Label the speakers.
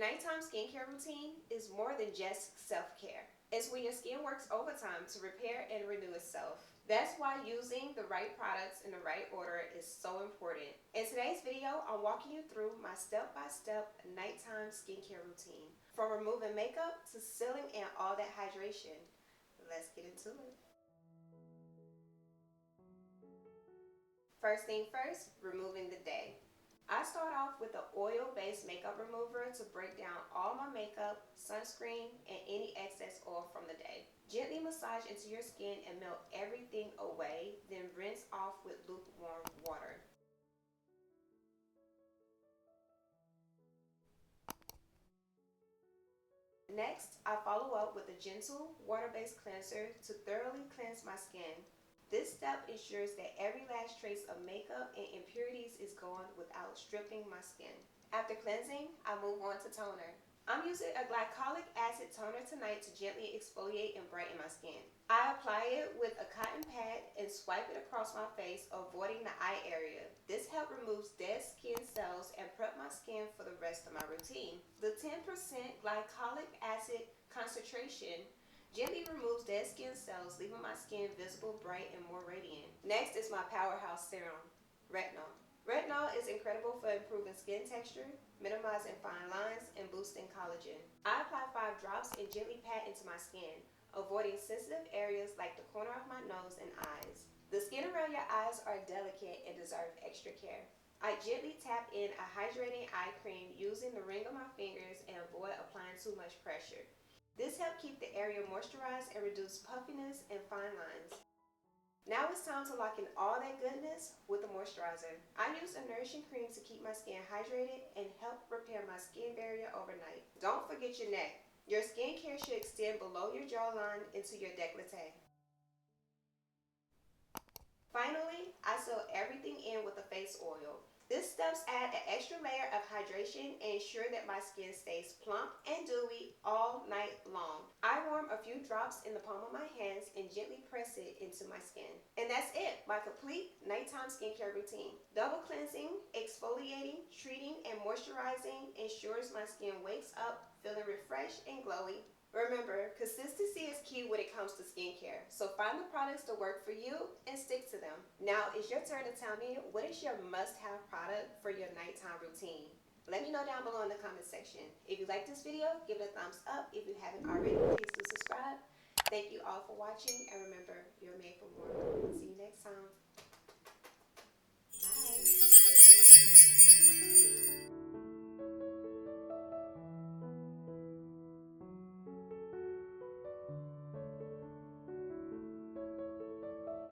Speaker 1: nighttime skincare routine is more than just self-care. It's when your skin works overtime to repair and renew itself. That's why using the right products in the right order is so important. In today's video, I'm walking you through my step-by-step nighttime skincare routine. From removing makeup to sealing in all that hydration. Let's get into it. First thing first, removing the day. I start off with an oil-based makeup remover to break down all my makeup, sunscreen, and any excess oil from the day. Gently massage into your skin and melt everything away, then rinse off with lukewarm water. Next, I follow up with a gentle, water-based cleanser to thoroughly cleanse my skin. This step ensures that every last trace of makeup and impurities is gone without stripping my skin. After cleansing, I move on to toner. I'm using a glycolic acid toner tonight to gently exfoliate and brighten my skin. I apply it with a cotton pad and swipe it across my face, avoiding the eye area. This helps remove dead skin cells and prep my skin for the rest of my routine. The 10% glycolic acid concentration gently removes dead skin cells, leaving my skin visible, bright, and more radiant. Next is my powerhouse serum, Retinol. Retinol is incredible for improving skin texture, minimizing fine lines, and boosting collagen. I apply 5 drops and gently pat into my skin, avoiding sensitive areas like the corner of my nose and eyes. The skin around your eyes are delicate and deserve extra care. I gently tap in a hydrating eye cream using the ring of my fingers and avoid applying too much pressure. This helps keep the area moisturized and reduce puffiness and fine lines. Now it's time to lock in all that goodness with a moisturizer. I use a nourishing cream to keep my skin hydrated and help repair my skin barrier overnight. Don't forget your neck. Your skincare should extend below your jawline into your décolleté. Finally, I seal everything in with a face oil. This steps add an extra layer of hydration and ensure that my skin stays plump and dewy all night long. I warm a few drops in the palm of my hands and gently press it into my skin. And that's it, my complete nighttime skincare routine. Double cleansing, exfoliating, treating, and moisturizing ensures my skin wakes up feeling refreshed and glowy. Remember, consistency is key when it comes to skincare, so find the products that work for you and stick to them. Now it's your turn to tell me, what is your must-have product for your nighttime routine? Let me know down below in the comment section. If you like this video, give it a thumbs up. If you haven't already, please do subscribe. Thank you all for watching, and remember, you're made for more. See you next time.